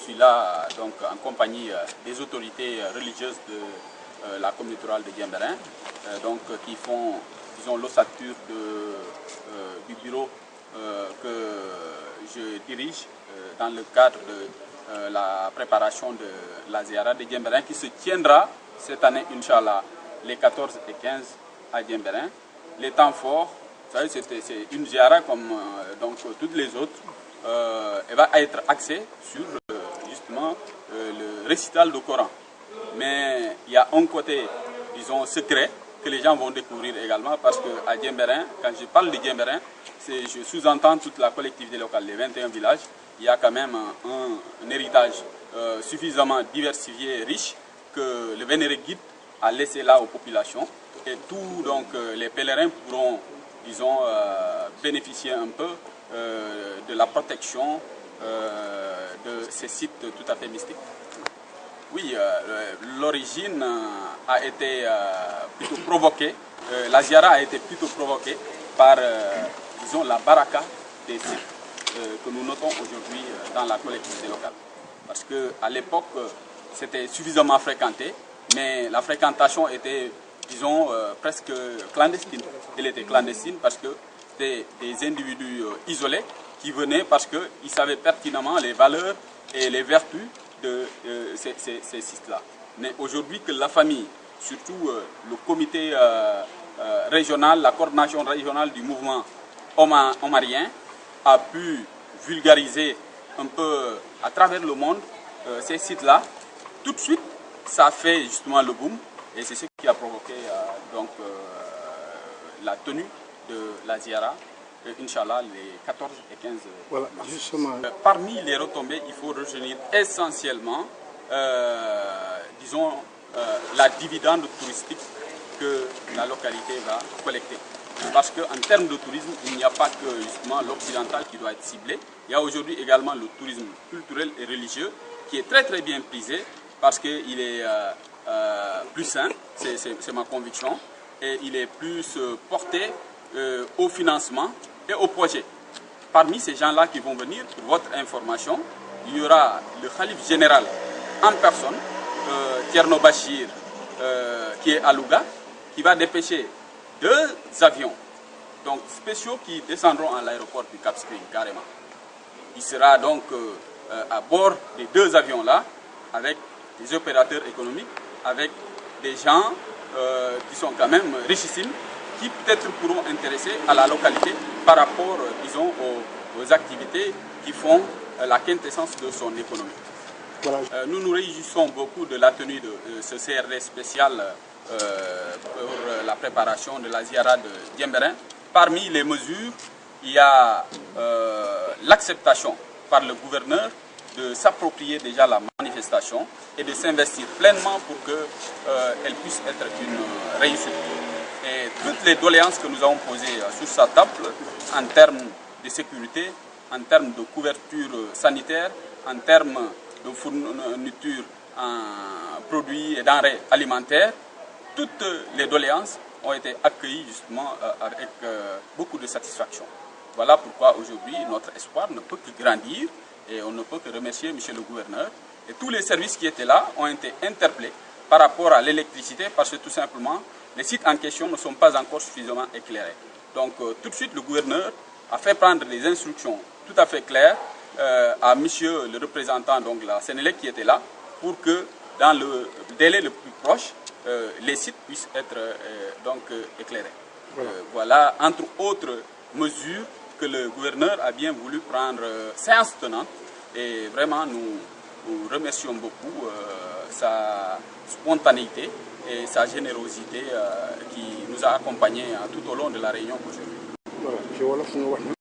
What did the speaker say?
suis là donc, en compagnie des autorités religieuses de la communauté rurale de Diembéring, qui font, disons, l'ossature du bureau que je dirige dans le cadre de la préparation de la Ziara de Diembéring qui se tiendra cette année, Inch'Allah, les 14 et 15 à Diembéring. Les temps forts, c'est une Ziara comme donc, toutes les autres. Elle va être axée sur justement le récital du Coran. Mais il y a un côté, disons, secret que les gens vont découvrir également parce qu'à Diembéring, quand je parle de Diembéring, je sous-entends toute la collectivité locale, les 21 villages. Il y a quand même un héritage suffisamment diversifié et riche que le vénéré guide a laissé là aux populations. Et tous donc, les pèlerins pourront, disons, bénéficier un peu de la protection de ces sites tout à fait mystiques. Oui, l'origine a été plutôt provoquée, la Ziara a été plutôt provoquée par, disons, la baraka des sites que nous notons aujourd'hui dans la collectivité locale. Parce qu'à l'époque, c'était suffisamment fréquenté, mais la fréquentation était, disons, presque clandestine. Elle était clandestine parce que c'était des individus isolés qui venaient parce qu'ils savaient pertinemment les valeurs et les vertus de ces sites-là. Mais aujourd'hui que la famille, surtout le comité régional, la coordination régionale du mouvement omarien, a pu vulgariser un peu à travers le monde ces sites-là, tout de suite, ça a fait justement le boom et c'est ce qui a provoqué la tenue de la Ziara, Inch'Allah, les 14 et 15 voilà, mars. Justement. Parmi les retombées, il faut retenir essentiellement, disons, la dividende touristique que la localité va collecter. Parce qu'en termes de tourisme, il n'y a pas que justement l'occidental qui doit être ciblé. Il y a aujourd'hui également le tourisme culturel et religieux qui est très bien prisé parce qu'il est plus sain, c'est ma conviction, et il est plus porté au financement et au projet. Parmi ces gens-là qui vont venir, pour votre information, il y aura le Khalif général en personne, Thierno Bachir, qui est à Louga, qui va dépêcher 2 avions donc, spéciaux qui descendront à l'aéroport du Cap Skirring carrément. Il sera donc à bord des 2 avions-là avec des opérateurs économiques, avec des gens qui sont quand même richissimes, qui peut-être pourront intéresser à la localité par rapport, disons, aux activités qui font la quintessence de son économie. Voilà. Nous nous réjouissons beaucoup de la tenue de ce CRD spécial pour la préparation de la Ziara de Diembéring. Parmi les mesures, il y a l'acceptation par le gouverneur de s'approprier déjà la manifestation et de s'investir pleinement pour qu'elle puisse être une réussite. Et toutes les doléances que nous avons posées sur sa table, en termes de sécurité, en termes de couverture sanitaire, en termes de fourniture en produits et denrées alimentaires, toutes les doléances ont été accueillies justement avec beaucoup de satisfaction. Voilà pourquoi aujourd'hui notre espoir ne peut que grandir et on ne peut que remercier M. le gouverneur. Et tous les services qui étaient là ont été interpellés par rapport à l'électricité parce que tout simplement les sites en question ne sont pas encore suffisamment éclairés. Donc tout de suite le gouverneur a fait prendre des instructions tout à fait claires à M. le représentant donc la Sénélec qui était là pour que dans le délai le plus proche les sites puissent être éclairés. Voilà entre autres mesures que le gouverneur a bien voulu prendre séance tenante et vraiment nous remercions beaucoup sa spontanéité et sa générosité qui nous a accompagnés tout au long de la réunion aujourd'hui. Voilà.